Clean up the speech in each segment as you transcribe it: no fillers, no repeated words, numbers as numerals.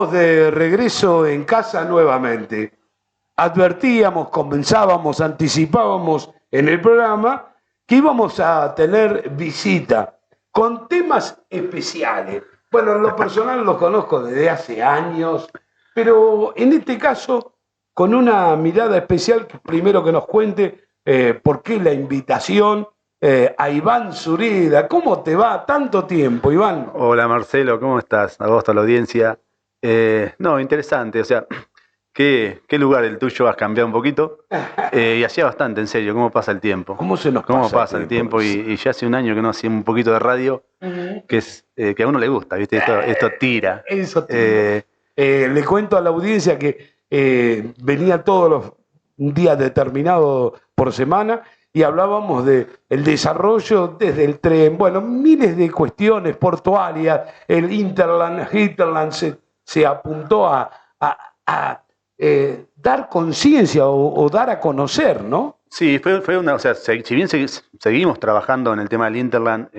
De regreso en casa nuevamente. Advertíamos, comenzábamos, anticipábamos en el programa que íbamos a tener visita con temas especiales. Bueno, en lo personal lo conozco desde hace años, pero en este caso con una mirada especial, primero que nos cuente por qué la invitación a Iván Zurida. ¿Cómo te va? Tanto tiempo, Iván. Hola Marcelo, ¿cómo estás? A vos, a la audiencia. No, interesante, o sea, ¿qué lugar el tuyo has cambiado un poquito? Y hacía bastante, en serio, ¿cómo pasa el tiempo? ¿Cómo se nos ¿Cómo pasa pasa el tiempo? Y ya hace un año que no hacía un poquito de radio, que es que a uno le gusta, ¿viste? Esto tira. Eso tira. Le cuento a la audiencia que venía todos los días determinados por semana y hablábamos de el desarrollo desde el tren, bueno, miles de cuestiones portuarias, el Hinterland se apuntó a dar conciencia o dar a conocer, ¿no? Sí, fue una, o sea, si bien seguimos trabajando en el tema del Interland,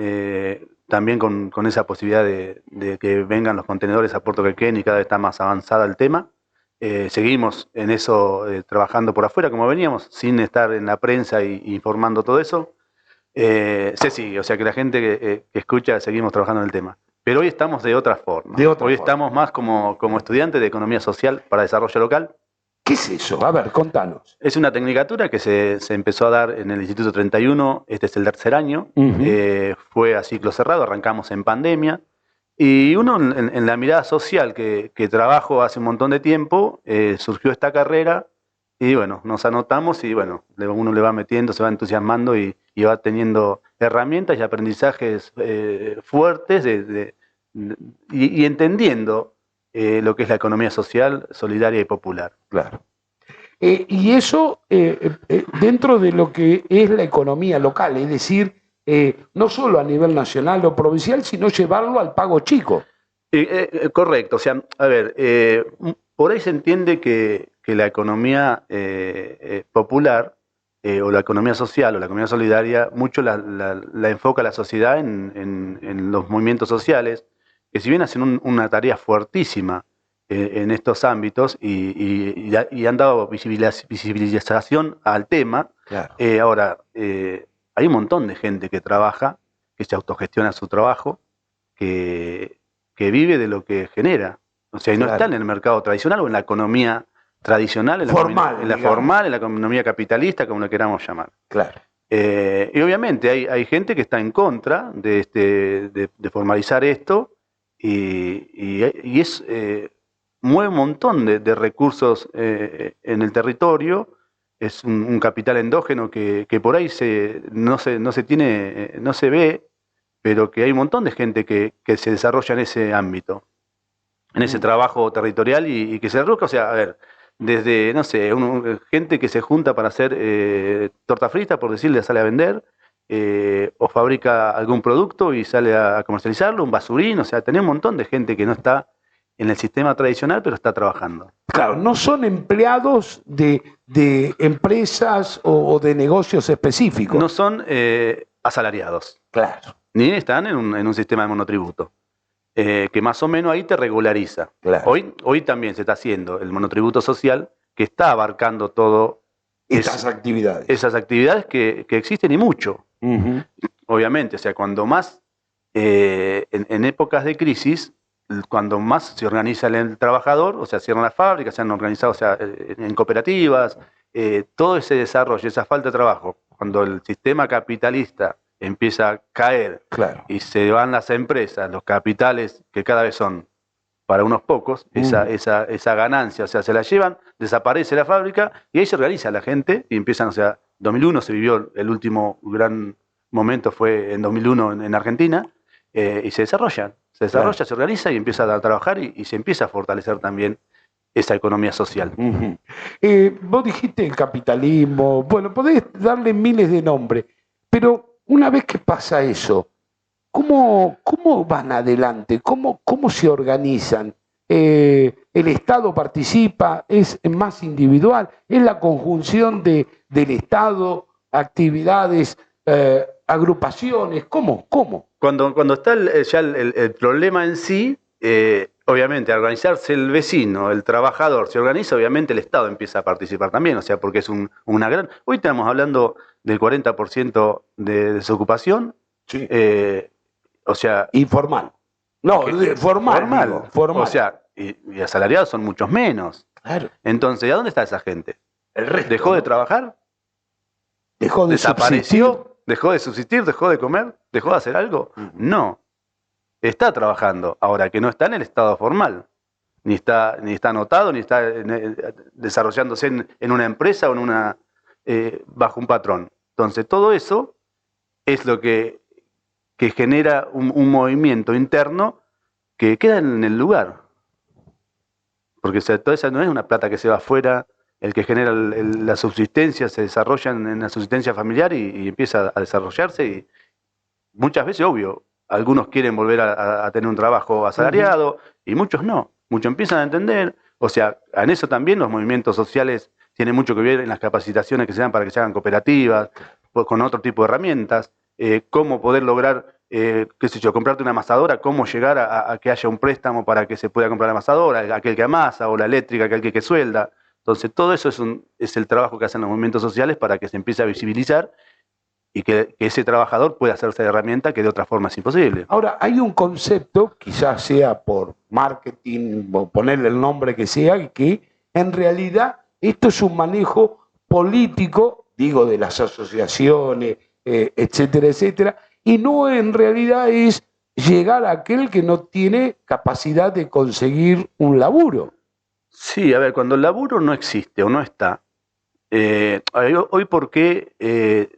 también con esa posibilidad de que vengan los contenedores a Puerto Quequén y cada vez está más avanzada el tema, seguimos en eso trabajando por afuera como veníamos, sin estar en la prensa y informando todo eso. Se sigue, o sea que la gente que escucha seguimos trabajando en el tema. Pero hoy estamos de otra forma. Hoy estamos más como estudiantes de Economía Social para Desarrollo Local. ¿Qué es eso? A ver, contanos. Es una tecnicatura que se empezó a dar en el Instituto 31, este es el tercer año, fue a ciclo cerrado, arrancamos en pandemia, y uno en la mirada social que trabajo hace un montón de tiempo, surgió esta carrera, y bueno, nos anotamos y bueno, uno le va metiendo, se va entusiasmando y va teniendo herramientas y aprendizajes fuertes y entendiendo lo que es la economía social, solidaria y popular. Claro. Y eso dentro de lo que es la economía local, es decir, no solo a nivel nacional o provincial, sino llevarlo al pago chico. Correcto, o sea, a ver, por ahí se entiende que la economía popular o la economía social o la economía solidaria mucho la enfoca la sociedad en los movimientos sociales, que si bien hacen una tarea fuertísima en estos ámbitos y han dado visibilización al tema. Claro. Ahora, hay un montón de gente que trabaja, que se autogestiona su trabajo, que vive de lo que genera. O sea, y no está en el mercado tradicional o en la economía tradicional, en la formal, en la formal, en la economía capitalista, como lo queramos llamar. Claro. Y obviamente hay gente que está en contra de formalizar esto y es mueve un montón de recursos en el territorio, es un capital endógeno que por ahí no se ve, pero que hay un montón de gente que se desarrolla en ese ámbito, en ese trabajo territorial y que se desarrolla, o sea, a ver, desde, no sé, gente que se junta para hacer torta frita, por decirle, sale a vender, o fabrica algún producto y sale a comercializarlo, un basurín, o sea, tenés un montón de gente que no está en el sistema tradicional, pero está trabajando. Claro, no son empleados de empresas o de negocios específicos. No son asalariados. Claro. Ni están en un sistema de monotributo, que más o menos ahí te regulariza. Claro. Hoy también se está haciendo el monotributo social, que está abarcando todo esas actividades. Esas actividades que existen y mucho. Obviamente, o sea, cuando más, en épocas de crisis, cuando más se organiza el trabajador, o sea, cierran las fábricas, se han organizado, o sea, en cooperativas, todo ese desarrollo, esa falta de trabajo, cuando el sistema capitalista empieza a caer, claro, y se van las empresas, los capitales, que cada vez son para unos pocos, esa ganancia, o sea, se la llevan, desaparece la fábrica y ahí se organiza la gente y empiezan, o sea, 2001 se vivió el último gran momento, fue en 2001 en Argentina, y se desarrolla, claro, se organiza y empieza a trabajar y se empieza a fortalecer también esa economía social. Vos dijiste el capitalismo, bueno, podés darle miles de nombres, pero una vez que pasa eso, ¿cómo van adelante? ¿Cómo se organizan? ¿El Estado participa? ¿Es más individual? ¿Es la conjunción del Estado, actividades, agrupaciones? ¿Cómo? Cuando está ya el problema en sí, obviamente, al organizarse el vecino, el trabajador, se organiza, obviamente el Estado empieza a participar también, o sea, porque es una gran... Hoy estamos hablando del 40% de desocupación, Sí. O sea... Informal. No, formal. Digo, formal. O sea, y asalariados son muchos menos. Claro. Entonces, ¿a dónde está esa gente? El resto, ¿Dejó de trabajar? ¿Dejó de ¿Desapareció? subsistir? ¿Dejó de subsistir? ¿Dejó de comer? ¿Dejó de hacer algo? No. Está trabajando. Ahora, que no está en el estado formal. Ni está anotado, ni está desarrollándose en una empresa o bajo un patrón. Entonces, todo eso es lo que genera un movimiento interno que queda en el lugar. Porque toda esa no es una plata que se va afuera, el que genera la subsistencia se desarrolla en la subsistencia familiar y empieza a desarrollarse. Y muchas veces, obvio, algunos quieren volver a tener un trabajo asalariado y muchos no. Muchos empiezan a entender, o sea, en eso también los movimientos sociales tienen mucho que ver en las capacitaciones que se dan para que se hagan cooperativas, con otro tipo de herramientas, cómo poder lograr, qué sé yo, comprarte una amasadora, cómo llegar a que haya un préstamo para que se pueda comprar la amasadora, aquel que amasa, o la eléctrica, aquel que suelda. Entonces, todo eso es el trabajo que hacen los movimientos sociales para que se empiece a visibilizar y que ese trabajador pueda hacerse de herramienta que de otra forma es imposible. Ahora, hay un concepto, quizás sea por marketing o ponerle el nombre que sea, que en realidad esto es un manejo político, digo, de las asociaciones, etcétera, etcétera, y no en realidad es llegar a aquel que no tiene capacidad de conseguir un laburo. Sí, a ver, cuando el laburo no existe o no está, hoy por qué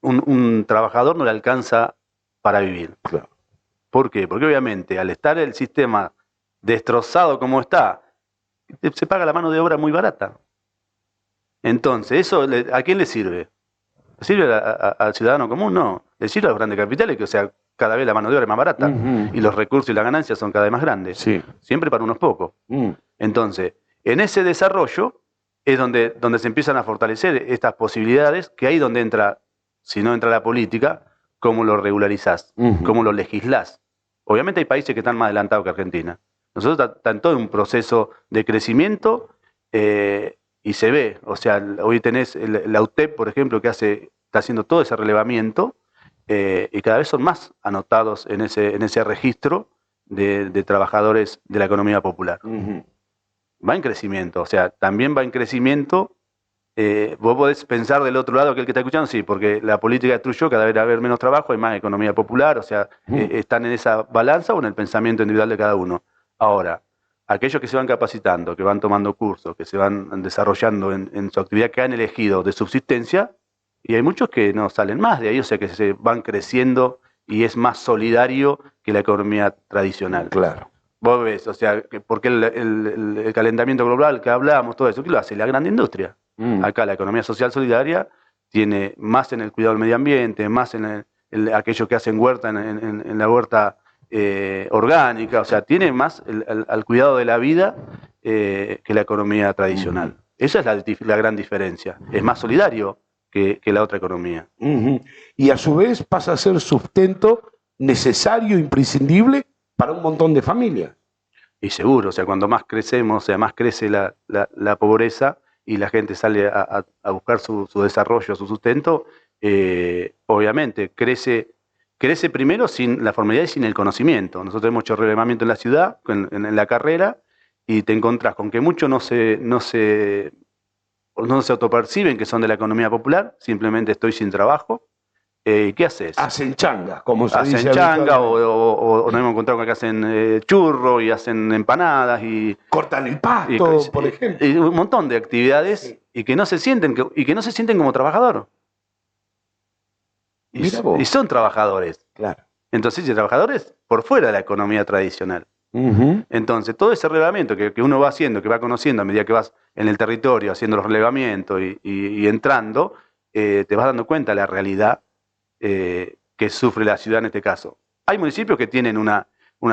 un trabajador no le alcanza para vivir. Claro. ¿Por qué? Porque obviamente al estar el sistema destrozado como está, se paga la mano de obra muy barata. Entonces, ¿eso a quién le sirve? ¿Le sirve al ciudadano común? No. Le sirve a los grandes capitales, que o sea, cada vez la mano de obra es más barata y los recursos y las ganancias son cada vez más grandes. Sí. Siempre para unos pocos. Entonces, en ese desarrollo es donde se empiezan a fortalecer estas posibilidades, que ahí donde entra, si no entra la política, cómo lo regularizás, cómo lo legislás. Obviamente hay países que están más adelantados que Argentina. Nosotros estamos en un proceso de crecimiento y se ve. O sea, hoy tenés la UTEP, por ejemplo, que está haciendo todo ese relevamiento y cada vez son más anotados en ese registro de trabajadores de la economía popular. Va en crecimiento, o sea, también va en crecimiento. Vos podés pensar del otro lado que el que está escuchando, sí, porque la política destruyó, cada vez va a haber menos trabajo, hay más economía popular, o sea, están en esa balanza o en el pensamiento individual de cada uno. Ahora, aquellos que se van capacitando, que van tomando cursos, que se van desarrollando en su actividad que han elegido de subsistencia, y hay muchos que no salen más de ahí, o sea, que se van creciendo y es más solidario que la economía tradicional. Claro. Vos ves, o sea, porque el calentamiento global que hablábamos, todo eso, ¿qué lo hace? La gran industria. Acá la economía social solidaria tiene más en el cuidado del medio ambiente, más en aquellos que hacen huerta en la huerta orgánica, o sea, tiene más al cuidado de la vida que la economía tradicional. Esa es la gran diferencia. Es más solidario que la otra economía. Y a su vez pasa a ser sustento necesario, imprescindible para un montón de familias. Y seguro, o sea, cuando más crecemos, o sea, más crece la pobreza y la gente sale a buscar su desarrollo, su sustento, obviamente crece primero sin la formalidad y sin el conocimiento. Nosotros hemos hecho relevamiento en la ciudad, en la carrera, y te encontrás con que muchos no se autoperciben que son de la economía popular, simplemente estoy sin trabajo. ¿Qué haces? Hacen changa, como se dice. Hacen changa o nos hemos encontrado con que hacen churro y hacen empanadas y cortan el pasto, por ejemplo. Y un montón de actividades y que no se sienten como trabajador. Y son trabajadores. Claro. Entonces, y trabajadores por fuera de la economía tradicional. Entonces, todo ese relevamiento que uno va haciendo, que va conociendo a medida que vas en el territorio haciendo los relevamientos y entrando, te vas dando cuenta de la realidad que sufre la ciudad en este caso. Hay municipios que tienen una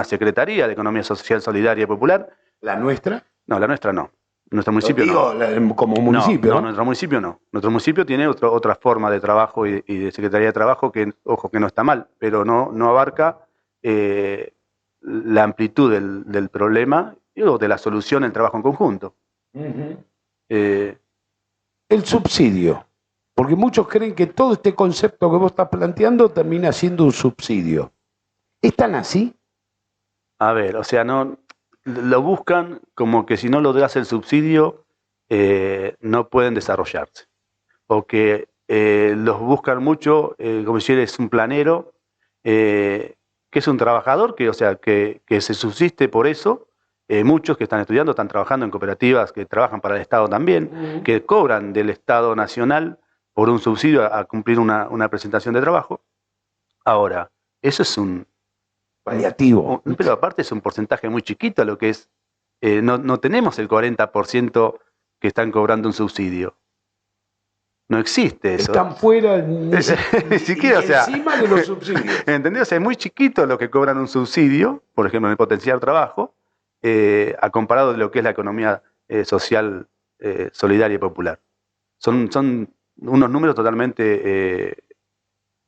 Secretaría de Economía Social Solidaria y Popular. ¿La nuestra? No, la nuestra no. Nuestro municipio no. Como municipio. No, nuestro municipio no. Nuestro municipio tiene otra forma de trabajo y de Secretaría de Trabajo que, ojo, que no está mal, pero no abarca la amplitud del problema o de la solución el trabajo en conjunto. El subsidio. Porque muchos creen que todo este concepto que vos estás planteando termina siendo un subsidio. ¿Es tan así? A ver, o sea, no lo buscan como que si no lo das el subsidio, no pueden desarrollarse. O que los buscan mucho, como si eres un planero, que es un trabajador, que, o sea, que se subsiste por eso. Muchos que están estudiando están trabajando en cooperativas que trabajan para el Estado también, que cobran del Estado nacional por un subsidio a cumplir una presentación de trabajo. Ahora, eso es un paliativo. Pero aparte es un porcentaje muy chiquito a lo que es. No tenemos el 40% que están cobrando un subsidio. No existe eso. Están fuera ni siquiera, o sea, encima de los subsidios. ¿Entendés? O sea, es muy chiquito lo que cobran un subsidio, por ejemplo, en el potenciar trabajo, a comparado de lo que es la economía social, solidaria y popular. Son unos números totalmente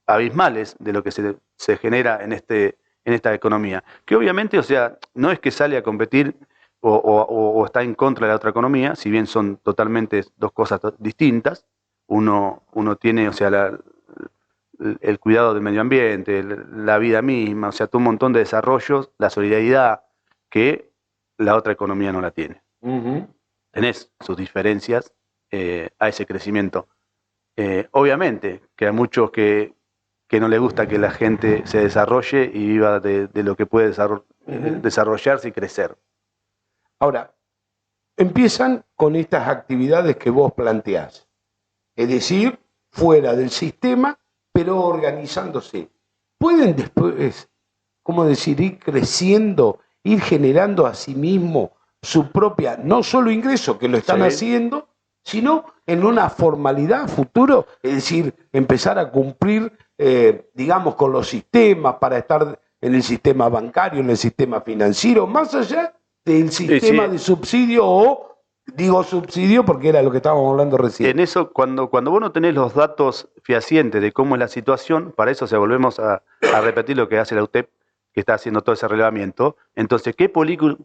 abismales de lo que se genera en esta economía. Que obviamente, o sea, no es que sale a competir o está en contra de la otra economía, si bien son totalmente dos cosas distintas. Uno tiene, o sea, el cuidado del medio ambiente, la vida misma, o sea, todo un montón de desarrollos, la solidaridad, que la otra economía no la tiene. Tenés sus diferencias a ese crecimiento. Obviamente que a muchos que no les gusta que la gente se desarrolle y viva de lo que puede desarrollarse y crecer. Ahora, empiezan con estas actividades que vos planteás, es decir, fuera del sistema, pero organizándose. ¿Pueden después, cómo decir, ir creciendo, ir generando a sí mismo su propia, no solo ingreso, que lo están haciendo, sino en una formalidad futuro? Es decir, empezar a cumplir, digamos, con los sistemas para estar en el sistema bancario, en el sistema financiero, más allá del sistema de subsidio, o digo subsidio porque era lo que estábamos hablando recién. En eso, cuando vos no tenés los datos fehacientes de cómo es la situación, para eso, o sea, volvemos a repetir lo que hace la UTEP, que está haciendo todo ese relevamiento. Entonces, ¿qué política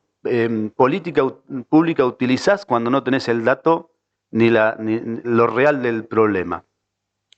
pública utilizás cuando no tenés el dato ni lo real del problema?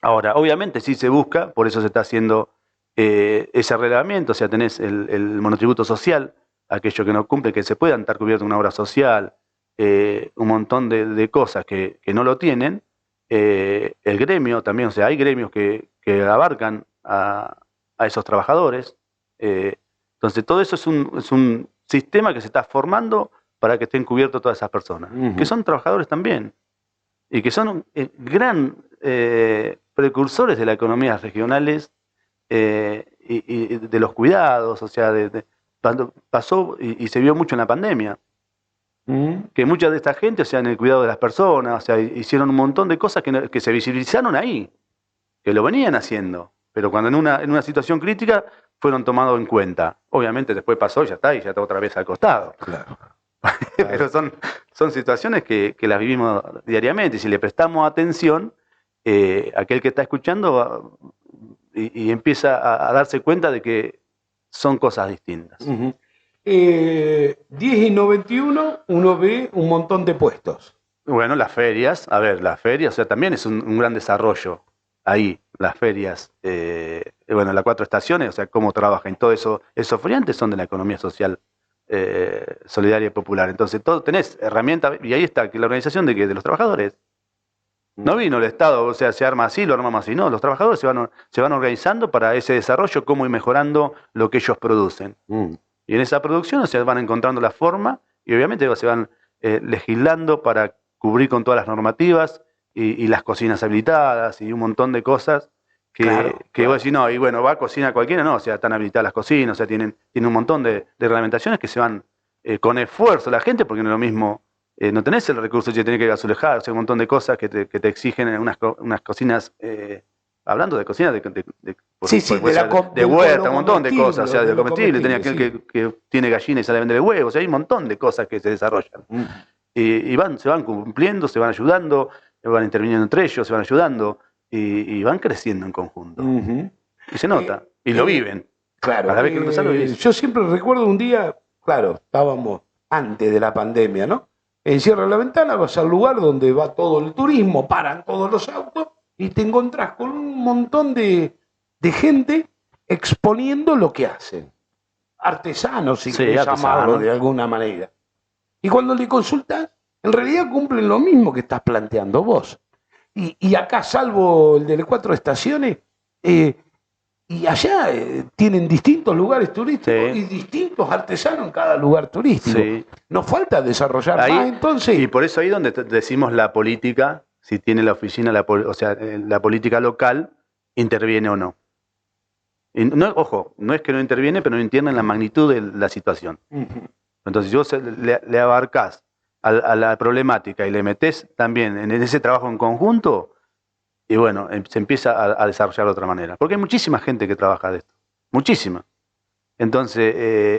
Ahora, obviamente sí se busca, por eso se está haciendo ese relevamiento, o sea, tenés el monotributo social, aquello que no cumple, que se puedan estar cubiertos en una obra social, un montón de cosas que no lo tienen. El gremio también, o sea, hay gremios que abarcan a esos trabajadores. Entonces, todo eso es un sistema que se está formando para que estén cubiertos todas esas personas, que son trabajadores también, y que son gran precursores de las economías regionales y de los cuidados, o sea, cuando pasó y se vio mucho en la pandemia, que mucha de esta gente, o sea, en el cuidado de las personas, o sea, hicieron un montón de cosas que se visibilizaron ahí, que lo venían haciendo, pero cuando en una situación crítica fueron tomados en cuenta. Obviamente después pasó y ya está otra vez al costado. Claro. Pero son situaciones que las vivimos diariamente, y si le prestamos atención, aquel que está escuchando y empieza a darse cuenta de que son cosas distintas. 10 y 91 uno ve un montón de puestos. Bueno, las ferias, o sea, también es un gran desarrollo ahí, las ferias, bueno, las 4 estaciones, o sea, cómo trabajan, todo eso, esos feriantes son de la economía social, solidaria y popular. Entonces, todo tenés herramientas, y ahí está, que la organización de los trabajadores. No vino el Estado, o sea, se arma así, lo armamos así, no, los trabajadores se van organizando para ese desarrollo, cómo ir mejorando lo que ellos producen. Y en esa producción, o sea, van encontrando la forma, y obviamente se van legislando para cubrir con todas las normativas, y las cocinas habilitadas, y un montón de cosas que vos decís, no, y bueno, va a cocina cualquiera, no, o sea, están habilitadas las cocinas, o sea, tienen un montón de reglamentaciones que se van con esfuerzo la gente, porque no es lo mismo, no tenés el recurso de tener que azulejar, o sea, un montón de cosas que te exigen en unas cocinas, hablando de cocinas de huerta, un montón de cosas, o sea, de comestible, tenía aquel que tiene gallina y sale a vender el huevo, o sea, hay un montón de cosas que se desarrollan. Y se van cumpliendo, se van ayudando, van interviniendo entre ellos, se van ayudando, y van creciendo en conjunto. Y se nota, y lo viven. Claro, Cada vez que no te salgo, vivís. yo siempre recuerdo un día, claro, estábamos antes de la pandemia, ¿no? Cierra la ventana, vas al lugar donde va todo el turismo, paran todos los autos y te encontrás con un montón de gente exponiendo lo que hacen. Artesanos, si Sí, querés llamarlo artesanos. de alguna manera. Y cuando le consultas, en realidad cumplen lo mismo que estás planteando vos. Y acá, salvo el de las 4 estaciones, y allá tienen distintos lugares turísticos Sí. y distintos artesanos en cada lugar turístico. Sí. Nos falta desarrollar Ahí, más, entonces. y por eso ahí donde decimos la política, si tiene la oficina, o sea, la política local, interviene o no. Y no, ojo, no es que no interviene, pero no entienden la magnitud de la situación. Entonces, si vos le abarcás a la problemática y le metés también en ese trabajo en conjunto, y bueno, se empieza a desarrollar de otra manera. Porque hay muchísima gente que trabaja de esto, muchísima. Entonces,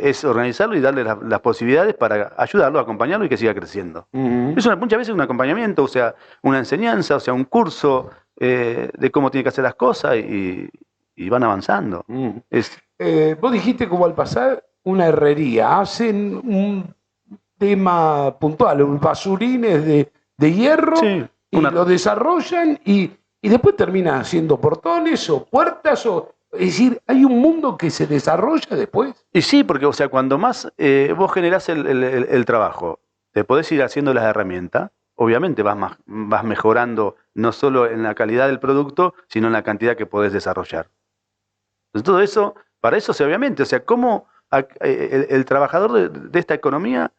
es organizarlo y darle las posibilidades para ayudarlo, acompañarlo y que siga creciendo. Muchas veces un acompañamiento, o sea, una enseñanza, o sea, un curso de cómo tiene que hacer las cosas y van avanzando. Vos dijiste como al pasar una herrería, hacen un tema puntual, un basurines de hierro, Sí, y lo desarrollan y después terminan haciendo portones o puertas, es decir, hay un mundo que se desarrolla después. Y sí, porque, o sea, cuando más vos generás el trabajo, te podés ir haciendo las herramientas, obviamente vas mejorando no solo en la calidad del producto, sino en la cantidad que podés desarrollar. Entonces, todo eso, para eso, obviamente, o sea, cómo el trabajador de esta economía,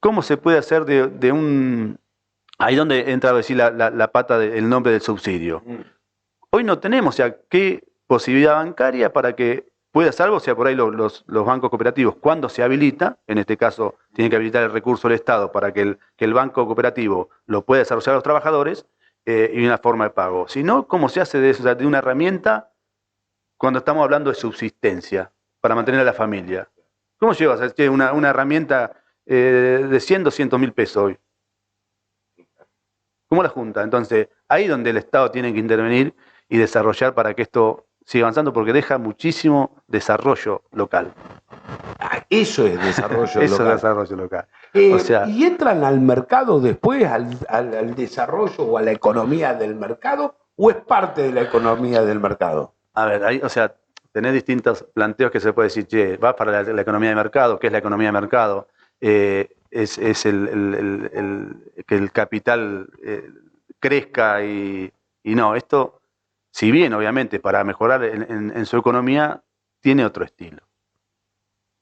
cómo se puede hacer de un... Ahí donde entra a decir la pata del nombre del subsidio. Hoy no tenemos, o sea, qué posibilidad bancaria para que pueda hacer algo, o sea, por ahí los bancos cooperativos, cuando se habilita, en este caso tiene que habilitar el recurso del Estado para que el banco cooperativo lo pueda desarrollar a los trabajadores y una forma de pago. Si no, ¿cómo se hace de una herramienta cuando estamos hablando de subsistencia para mantener a la familia? ¿Cómo llevas una herramienta de 100, 200 mil pesos hoy? ¿Cómo la junta? Entonces, ahí es donde el Estado tiene que intervenir y desarrollar para que esto siga avanzando, porque deja muchísimo desarrollo local. Eso es desarrollo Eso es local. desarrollo local. O sea, ¿y entran al mercado después, al desarrollo o a la economía del mercado, o es parte de la economía del mercado? A ver, ahí, o sea, tenés distintos planteos que se puede decir, che, vas para la economía de mercado. ¿Qué es la economía de mercado? Es que el capital crezca y no, esto, si bien obviamente para mejorar en su economía, tiene otro estilo.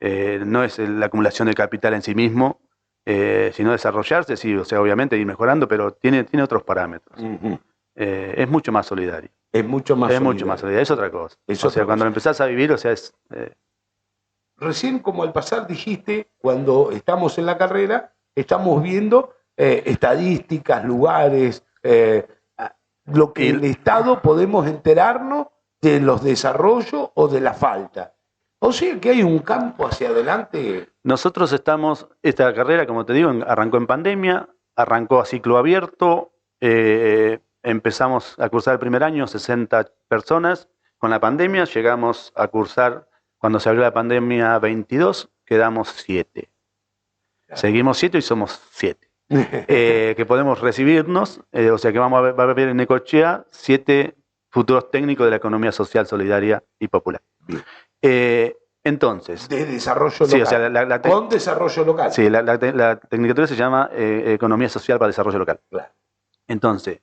No es la acumulación de capital en sí mismo, sino desarrollarse, sí, o sea, obviamente ir mejorando, pero tiene otros parámetros. Es mucho más solidario. Es mucho más solidario. Mucho más solidario, es otra cosa. Es o otra sea, cuando cosa. lo empezás a vivir, o sea, es... Recién, como al pasar dijiste, cuando estamos en la carrera, estamos viendo estadísticas, lugares, lo que el Estado podemos enterarnos de los desarrollos o de la falta. O sea que hay un campo hacia adelante. Nosotros esta carrera, como te digo, arrancó en pandemia, arrancó a ciclo abierto, empezamos a cursar el primer año 60 personas. Con la pandemia llegamos a cursar, cuando se abrió la pandemia, 22, quedamos 7. Claro. Seguimos 7 y somos 7. Que podemos recibirnos, o sea que va a haber en Necochea 7 futuros técnicos de la economía social, solidaria y popular. Entonces... De desarrollo local. Sí, o sea, con desarrollo local. Sí, la tecnicatura se llama Economía Social para Desarrollo Local. Claro. Entonces,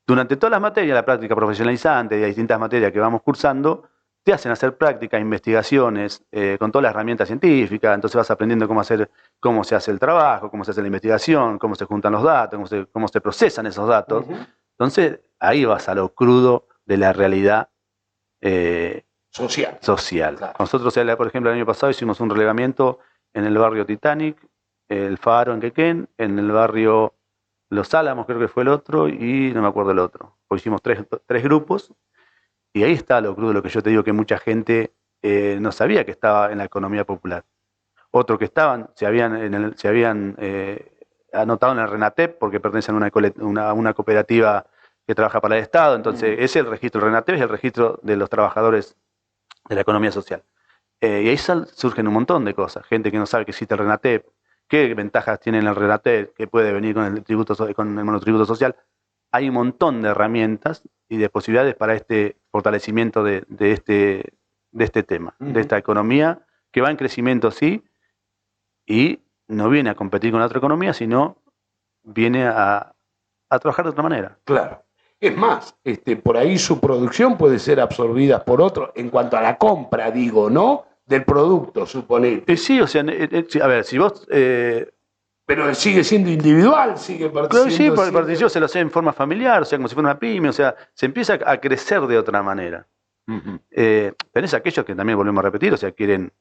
durante todas las materias, la práctica profesionalizante y las distintas materias que vamos cursando, te hacen hacer prácticas, investigaciones, con todas las herramientas científicas, entonces vas aprendiendo cómo se hace el trabajo, cómo se hace la investigación, cómo se juntan los datos, cómo se procesan esos datos. Entonces, ahí vas a lo crudo de la realidad social. Claro. Nosotros, por ejemplo, el año pasado hicimos un relevamiento en el barrio Titanic, el Faro en Quequén, en el barrio Los Álamos, creo que fue el otro, y no me acuerdo el otro. Hoy hicimos tres grupos, y ahí está lo crudo, lo que yo te digo, que mucha gente no sabía que estaba en la economía popular. Otros que se habían anotado en el RENATEP, porque pertenecen a una cooperativa que trabaja para el Estado, entonces es el registro, el RENATEP es el registro de los trabajadores de la economía social. Y ahí surgen un montón de cosas. Gente que no sabe que existe el RENATEP, qué ventajas tiene el RENATEP, que puede venir con el tributo, con el monotributo social. Hay un montón de herramientas y de posibilidades para este fortalecimiento de este tema, de esta economía que va en crecimiento, sí, y no viene a competir con la otra economía, sino viene a trabajar de otra manera. Claro. Es más, por ahí su producción puede ser absorbida por otro, en cuanto a la compra, digo, ¿no? Del producto, suponete. Sí, o sea, a ver, si vos... pero sigue siendo individual, sigue participando. Claro, sí, participo, se lo hace en forma familiar, o sea, como si fuera una pyme, o sea, se empieza a crecer de otra manera. Tenés aquellos que también volvemos a repetir, o sea, quieren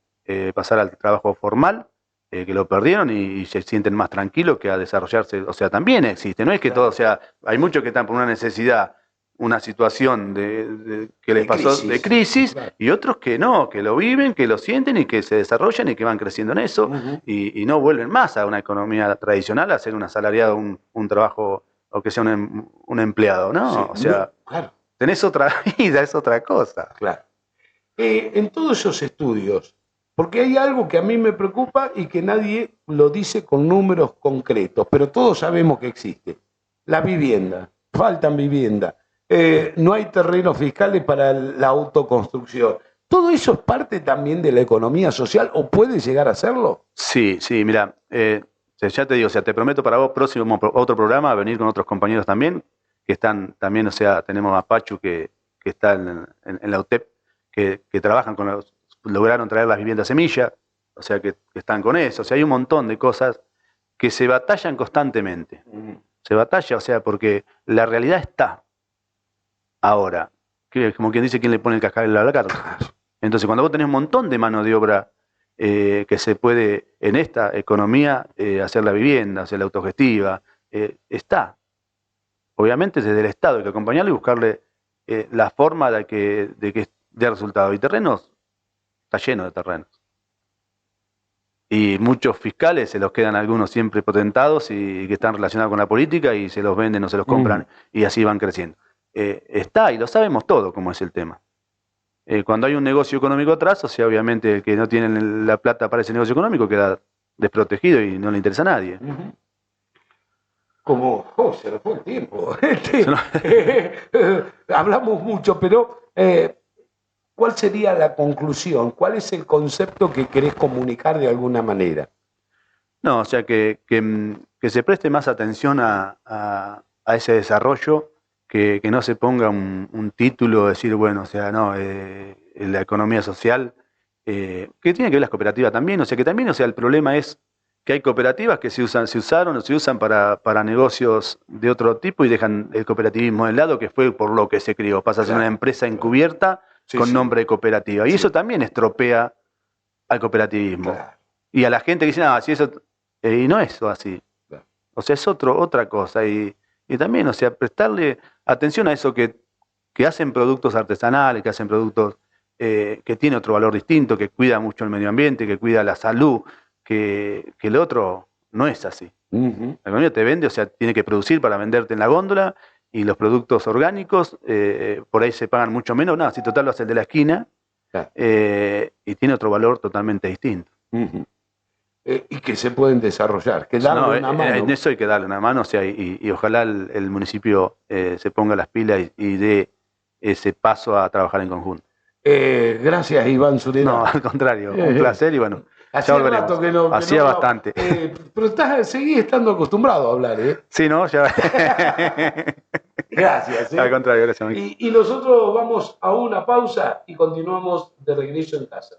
pasar al trabajo formal, que lo perdieron y se sienten más tranquilos que a desarrollarse, o sea, también existe, no es que todo, o sea, hay muchos que están por una necesidad, una situación que les pasó de crisis, claro. Y otros que no, que lo viven, que lo sienten y que se desarrollan y que van creciendo en eso y no vuelven más a una economía tradicional, a hacer un asalariado, un trabajo o que sea un empleado, ¿no? Sí, o sea, claro. Tenés otra vida, es otra cosa. Claro. En todos esos estudios, porque hay algo que a mí me preocupa y que nadie lo dice con números concretos, pero todos sabemos que existe. La vivienda, faltan viviendas. No hay terrenos fiscales para la autoconstrucción. ¿Todo eso es parte también de la economía social o puede llegar a serlo? Sí, mira, ya te digo, o sea, te prometo para vos próximo otro programa, venir con otros compañeros también, que están también, o sea, tenemos a Pachu que está en la UTEP, que trabajan lograron traer las viviendas semilla, o sea, que están con eso, o sea, hay un montón de cosas que se batallan constantemente. Se batalla, o sea, porque la realidad está. Ahora, como quien dice, ¿quién le pone el cascabel a la carta? Entonces, cuando vos tenés un montón de mano de obra que se puede, en esta economía, hacer la vivienda, hacer la autogestiva, está. Obviamente, desde el Estado hay que acompañarlo y buscarle la forma de que dé resultado. Y terrenos, está lleno de terrenos. Y muchos fiscales se los quedan algunos siempre potentados y que están relacionados con la política y se los venden o se los compran y así van creciendo. Está, y lo sabemos todo cómo es el tema. Cuando hay un negocio económico atrás, o sea, obviamente el que no tiene la plata para ese negocio económico queda desprotegido y no le interesa a nadie. Como, se nos fue el tiempo. Hablamos mucho, pero ¿cuál sería la conclusión? ¿Cuál es el concepto que querés comunicar de alguna manera? No, o sea, que se preste más atención a ese desarrollo, que no se ponga un título, decir, bueno, o sea, no, la economía social, que tiene que ver las cooperativas también, o sea, que también, o sea, el problema es que hay cooperativas que se usaron o se usan para negocios de otro tipo y dejan el cooperativismo de lado, que fue por lo que se creó, pasa a ser una empresa encubierta con nombre de cooperativa, y eso también estropea al cooperativismo. Y a la gente que dice, si eso, y no es así, o sea, es otra cosa, y también, o sea, prestarle atención a eso que hacen productos artesanales, que hacen productos que tienen otro valor distinto, que cuida mucho el medio ambiente, que cuida la salud, que el otro no es así. La economía te vende, o sea, tiene que producir para venderte en la góndola, y los productos orgánicos por ahí se pagan mucho menos, si total lo hace el de la esquina, y tiene otro valor totalmente distinto. Y que se pueden desarrollar, que darle una mano. En eso hay que darle una mano, o sea, y ojalá el municipio se ponga las pilas y dé ese paso a trabajar en conjunto. Gracias, Iván Sureda. No, al contrario, un placer y bueno, hacía rato que no, hacía bastante. Pero seguís estando acostumbrado a hablar, ¿eh? Sí, ¿no? Ya. Gracias. Al contrario, gracias. Y nosotros vamos a una pausa y continuamos de regreso en casa.